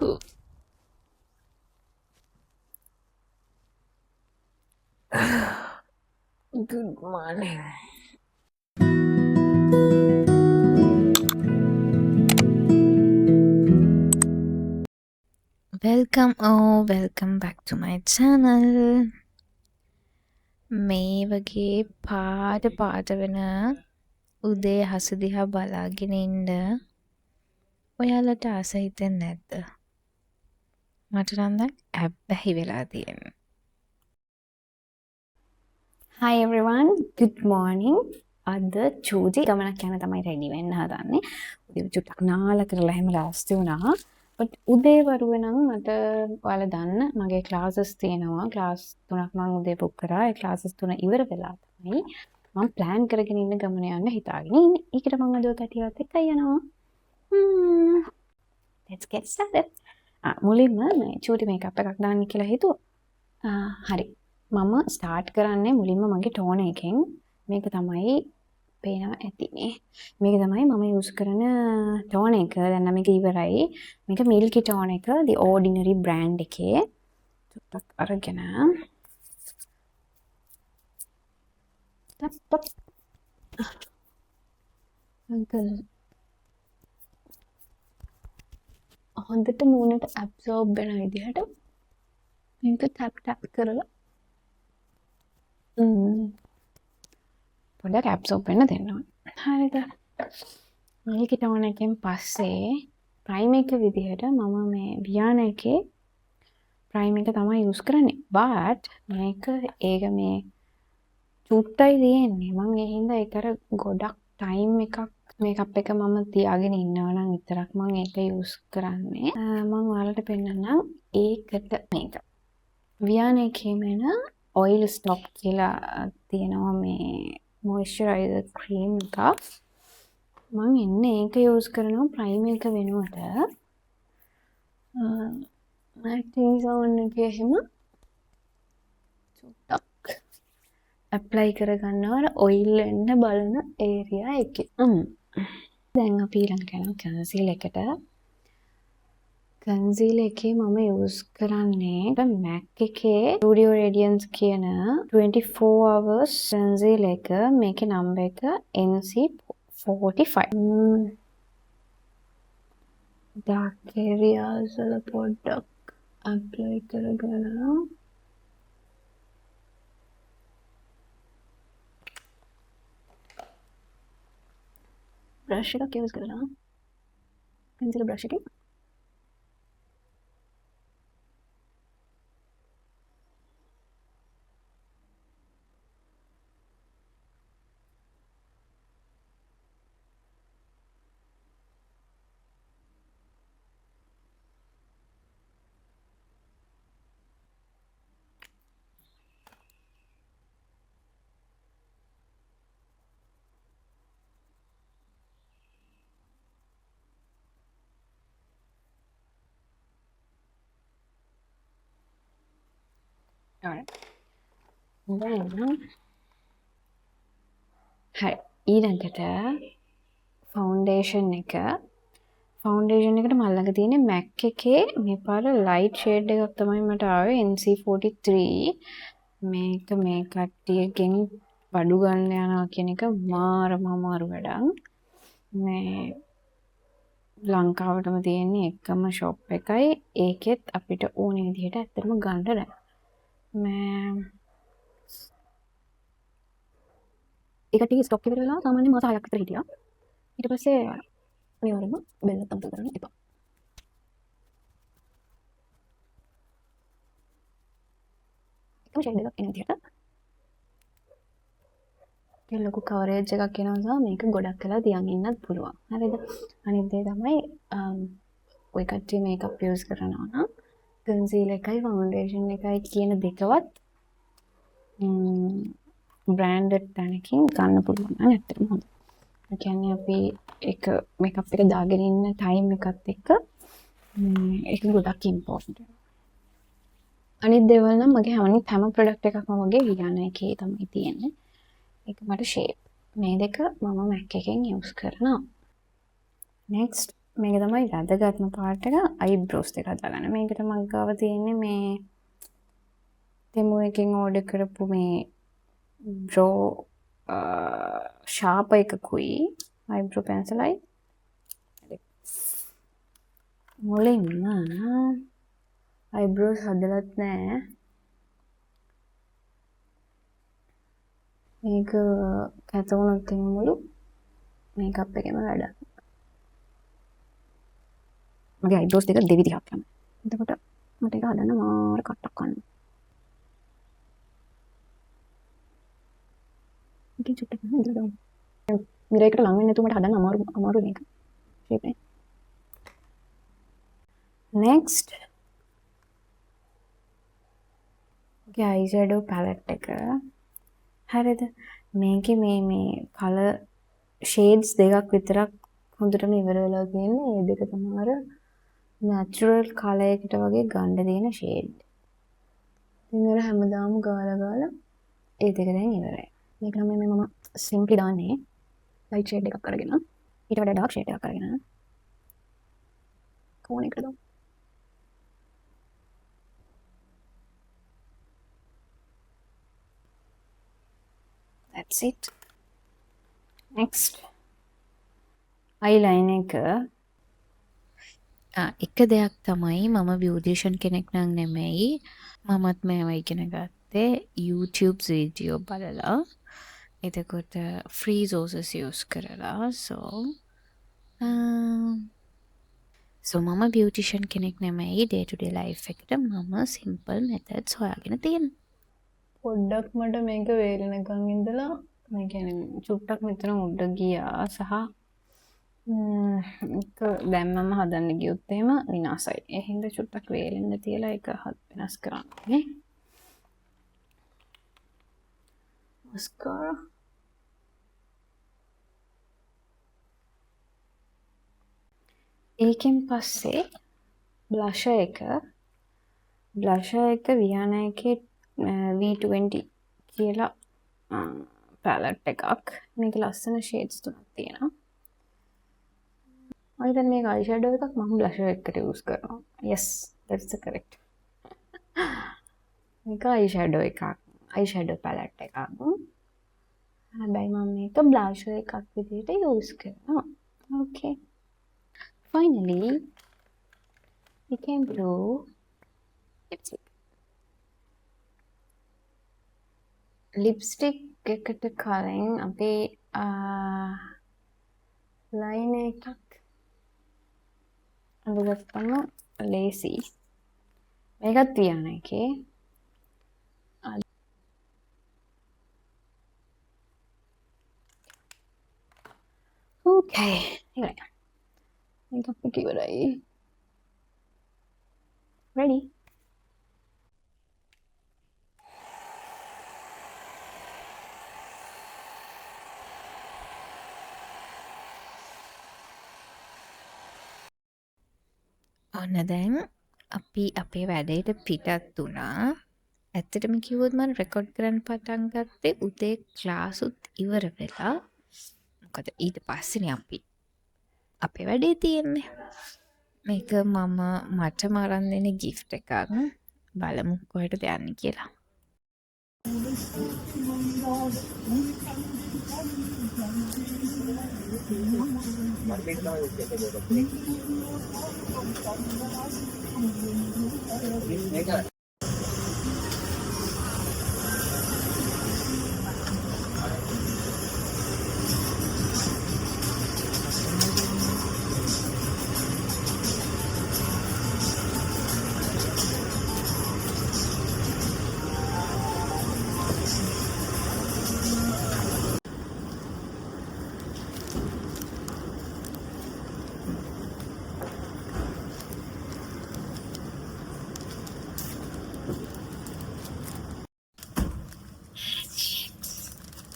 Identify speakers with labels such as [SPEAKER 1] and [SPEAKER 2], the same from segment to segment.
[SPEAKER 1] Good morning. Welcome back to my channel. මේ වගේ පාට වෙන උදේ හස දිහා බලාගෙන ඉන්න ඔයාලට ආස හිතෙන්නේ නැද්ද? මට නම් දැන් ඇබ්බැහි වෙලා තියෙනවා.
[SPEAKER 2] Hi everyone, good morning. අද චූටි ගමනක් යන තමයි රෙඩි වෙන්න හදන්නේ. උදේ චුට්ටක් නාලා කරලා එහෙම ලෑස්ති වුණා. but උදේ වරුවේ නම් මට ඔයාලා දන්න මගේ ක්ලාසස් තියෙනවා. ක්ලාස් 3ක් මම උදේ බුක් කරා. ඒ ක්ලාසස් 3 ඉවර වෙලා තමයි මම ප්ලෑන් කරගෙන ඉන්න ගමන යන්න හිතාගෙන ඉන්නේ. ඒකට මම අද කටියවත් එක්ක යනවා. Let's get started. මුලින්ම මේ චූටි මේකප් එකක් දාන්න කියලා හිතුවා. හරි. මම ස්ටාර්ට් කරන්නේ මුලින්ම මගේ ටෝන එකෙන්. මේක තමයි පේනවා ඇතිනේ. මේක තමයි මම යූස් කරන ටෝන එක. දැන් නම් මේක ඉවරයි. මේක මිල්කි ටෝන එක the ordinary brand එකේ. ටිකක් අරගෙන ටප් අංකල් හොඳට මූණට ඇබ්සෝබ් වෙන විදිහට මේක ටැප් කරලා පොඩ්ඩක් ඇබ්සෝබ් වෙන්න දෙන්න ඕනේ. හරිද? මිල්කි ටෝන එකෙන් පස්සේ ප්‍රයිම් එක විදිහට මම මේ වියාන එකේ ප්‍රයිම් එක තමයි යූස් කරන්නේ. but මේක ඒක මේ චුට්ටයි තියෙන්නේ. මම ඒ හින්දා ඒක අර ගොඩක් ටයිම් එකක් මේකප් එක මම තියාගෙන ඉන්නවා නම් විතරක් මම ඒක යූස් කරන්නේ. මම ඔයාලට පෙන්නන්නම් ඒකට මේක. වියාන එකේම එන ඔයිල් ස්ටොප් කියලා තියෙනවා මේ මොයිස්චරයිසර් ක්‍රීම් එකක්. මම එන්නේ ඒක යූස් කරනවා ප්‍රයිම් එක වෙනුවට. මැටි සෝන් එකේ එහෙම චුට්ටක් ඇප්ලයි කරගන්නවා අර ඔයිල් වෙන්න බලන ඒරියා එකේ. දැන් අපි ඊළඟට යනවා කන්සීල් එකට. කන්සීල් එකේ මම යූස් කරන්නේ MAC එකේ Studio Radiance කියන 24 hours කන්සීල් එක. මේකේ නම්බර් එක NC45. ඩාර්ක් ඒරියාස් වල පොඩ්ඩක් ඇප්ලයි කරගෙන බ්‍රෂ් එකක් යූස් කරලා කන්සීලර් බ්‍රෂ් එකකින් හරි. ඊළඟට ෆවුන්ඩේෂන් එක. ෆවුන්ඩේෂන් එකට මල් ළඟ තියෙන MAC එකේ මේ පාර ලයිට් ෂේඩ් එකක් තමයි මට ආවේ NC43. මේක මේ කට්ටියකින් බඩු ගන්න යනවා කියන එක මාරම අමාරු වැඩක්. මේ ලංකාවටම තියෙන එකම ෂොප් එකයි. ඒකෙත් අපිට ඕන විදිහට ඇත්තටම ගන්න බෑ. ඒක ටික ස්ටොක් ඉවර වෙලා සාමාන්‍ය මාස 6ක් විතර හිටියා. ඊට පස්සේ අනිවාර්යයෙන්ම බෙල්ල තම්පු කරන්න එපා. එකම ෂේඩ් එකක් එන විදිහට ඒක ලොකු කවරේජ් එකක් එනවා නිසා මේක ගොඩක් වෙලා තියන් ඉන්නත් පුළුවන්. හරිද? අනිත් දේ තමයි ඔය කට්ටිය මේකප් යූස් කරනවා නම් කන්සීල් එකයි ෆවුන්ඩේෂන් එකයි කියන දෙකවත් බ්‍රෑන්ඩඩ් තැනකින් ගන්න පුළුවන් නම් ඇත්තටම හොඳයි. ඒ කියන්නේ අපි එක මේකප් එක දාගෙන ඉන්න ටයිම් එකත් එක්ක ඒක ගොඩක් ඉම්පෝටන්ට්. අනිත් දේවල් නම් මගේ හැම ප්‍රොඩක්ට් එකක්ම වගේ වියාන එකේ තමයි තියෙන්නේ. ඒක මට ෂේප්. මේ දෙක මම MAC එකෙන් යූස් කරනවා. next මේක තමයි වැදගත්ම පාර්ට් එක අයිබ්‍රෝස් දෙක හදාගන්න. මේකට මම ගාව තියෙන්නේ මේ තෙමු එකෙන් ඕඩර් කරපු මේ බ්‍රෝ ෂාප් එකකුයි අයිබ්‍රෝ පෙන්සලයි. මුලින්ම අයිබ්‍රෝස් හදලත් නෑ. මේක කැත වුණොත් මුළු මේකප් එකේම වැඩ. මගේ අයිබ්‍රෝස් දෙක දෙවිදිහක් යනවා. එතකොට මට ඒක හදන්න මාර කට්ටක් ගන්න. ඉතින් චුට්ටක් හදලා මිරේකට ලඟ වෙන්නේ නැතුව මට හදන්න අමාරු මේක. ෂේප් එක. next eyeshadow palette එක. හරිද? මේකේ මේ color shades දෙකක් විතරක් හොඳටම ඉවර වෙලා තියෙන්නේ. මේ දෙක තමයි අර natural color එකට වගේ ගන්න දෙන shade. ඉතින් අර හැමදාම ගාලා ඒ දෙක දැන් ඉවරයි. මේක නම් මම simply දාන්නේ light shade එකක් අරගෙන ඊට වඩා dark shade එකක් අරගෙන කොහොම එකද? That's it. Next eyeliner එක.
[SPEAKER 1] එක දෙයක් තමයි මම බියුටිෂන් කෙනෙක් නම් නෙමෙයි. මමත් මේවා ඉගෙන ගත්තේ YouTube වීඩියෝ බලලා. එතකොට ෆ්‍රී සෝසස් යූස් කරලා. so මම බියුටිෂන් කෙනෙක් නෙමෙයි. day to day life එකට මම simple methods හොයාගෙන තියෙනවා.
[SPEAKER 2] පොඩ්ඩක් මට මේක වේලෙනකන් ඉඳලා මේ කියන්නේ චුට්ටක් මෙතන උඩ ගියා සහ ඒක දැම්මම හදන්න ගියොත් එහෙම විනාසයි. ඒ හින්දා චුට්ටක් වේලෙන්න තියලා ඒක වෙනස් කරන්න. mascara ඒකෙන් පස්සේ blusher එක Viana එකේ V20 කියලා palette එකක්. මේක ලස්සන shades තුනක් තියෙනවා. මම දැන් මේක eyeshadow එකක් මම blusher එකට use කරනවා. Yes, that's the correct. මේක eyeshadow palette එකක්. හැබැයි මම මේක blusher එකක් විදිහට use කරනවා. Okay. Finally, we can do lipstick එකට කලින් අපි line එකක් අඳගත්තම lacy. මේකත් Viana එකේ. Okay. ඉවරයි. මේකප් එක ඉවරයි. Ready?
[SPEAKER 1] ඔන්න දැන් අපි අපේ වැඩේට පිටත් වුණා. ඇත්තටම කිව්වොත් මම රෙකෝඩ් කරන්න පටන් ගත්තේ උදේ ක්ලාස් උත් ඉවර වෙලා. මොකද ඊට පස්සේනේ අපි අපේ වැඩේ තියෙන්නේ. මේක මට මරන් දෙන gift එකක්. බලමු කොහෙටද යන්නේ කියලා.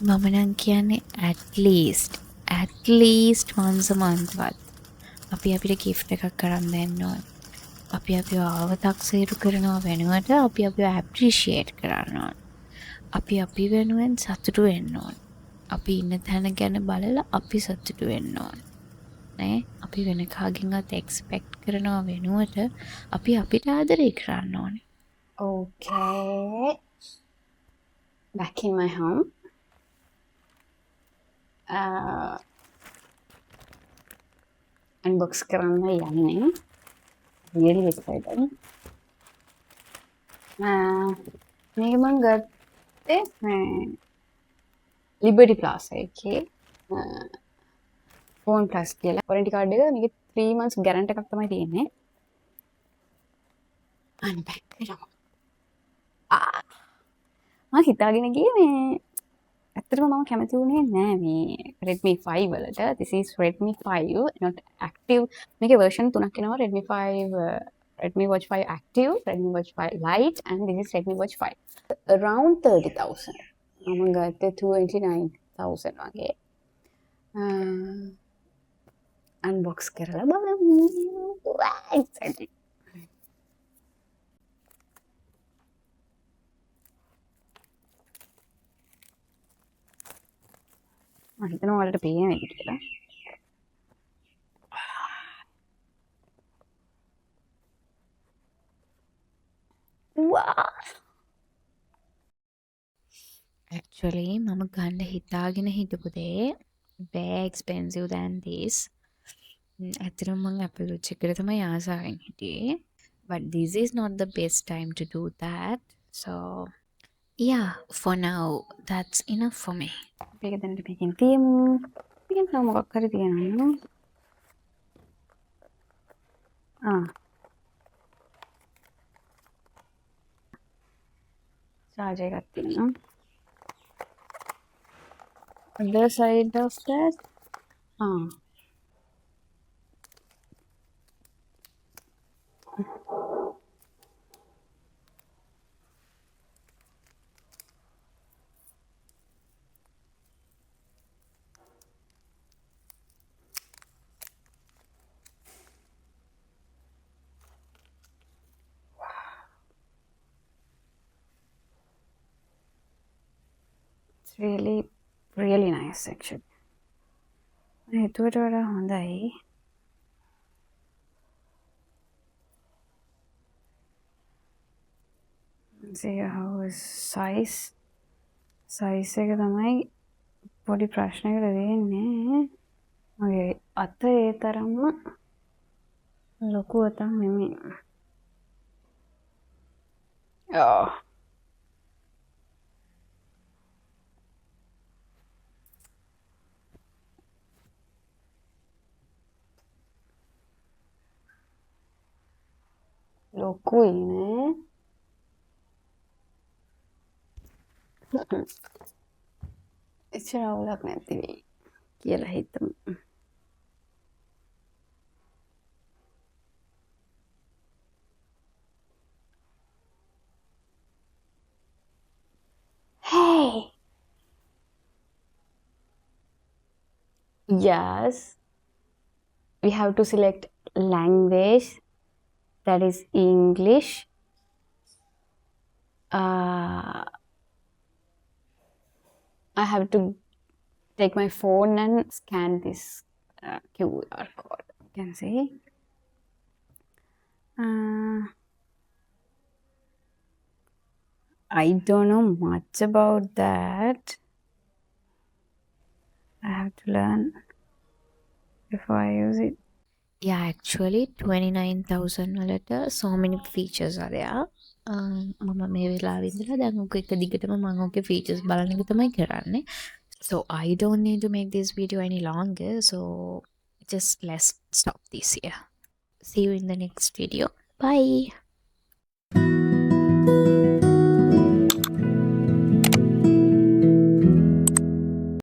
[SPEAKER 1] මම නම් කියන්නේ at least once a month වත් අපි අපිට gift එකක් කරන් දෙන්න ඕන. අපි අපිව ආවතක්සේරු කරනවා වෙනුවට අපි අපිව appreciate කරන්න ඕන. අපි වෙනුවෙන් සතුටු වෙන්න ඕන. අපි ඉන්න තැන ගැන බලලා අපි සතුටු වෙන්න ඕන. නේ? අපි අපි වෙන කාගෙන්වත් එක්ස්පෙක්ට් කරනවා වෙනුවට අපි අපිට ආදරේ කරන්න ඕනේ.
[SPEAKER 2] Okay. Back in my home. Unbox කරන්න යන්නේ. Really excited. මේක මං ගත්තේ ලිබර්ටි ප්ලාසා එකේ ෆෝන් ප්ලස් කියලා වොරන්ටි කාඩ් එක මේකේ 3 months ගැරන්ටි එකක් තමයි තියෙන්නේ. අන්පැක් කරමු. මම හිතාගෙන ගියේ මේ ඇත්තටම මම කැමති වුණේ නෑ මේ Redmi 5 වලට. This is Redmi 5 not active. මේකේ version තුනක් එනවා. Redmi 5 Redmi Watch 5 Active, Redmi Watch 5 Lite, and this is Redmi Watch 5. Around 30,000. I'm going to 29,000 වගේ. Unbox කරලා බලමු. Excited. මම හිතනවා ඔයාලට පේන එක කියලා.
[SPEAKER 1] Actually මම ගන්න හිතාගෙන හිටපු දේ very expensive than this. ඇත්තටම මම Apple Watch එකට තමයි ආසාවෙන් හිටියේ. But this is not the best time to do that. So yeah, for now that's enough for me.
[SPEAKER 2] මේක දැනට මේකෙන් තියමු. මේකෙන් තව මොකක් හරි තියනවා. charger එකක් තියෙනවා. Other side of that. Really nice actually. හිතුවට වඩා හොඳයි. See how is size එක තමයි පොඩි ප්‍රශ්නයකට දෙන්නේ. මගේ අත ඒ තරම්ම ලොකු අතක් නෙමෙයි. ලොකුයි නේ. එච්චර අවුලක් නැති වෙයි කියලා හිතමු. Hey! Yes. We have to select language. That is English. I have to take my phone and scan this QR code. You can see. I don't know much about that. I have to learn before I use it.
[SPEAKER 1] Yeah, actually 29,000 වලට so many features are there. මම මේ වෙලාවේ ඉඳලා දැන් ඔක එක දිගටම මම ඔකේ features බලන එක තමයි කරන්නේ. So I don't need to make this video any longer. So just let's stop this here. See you in the next video. Bye.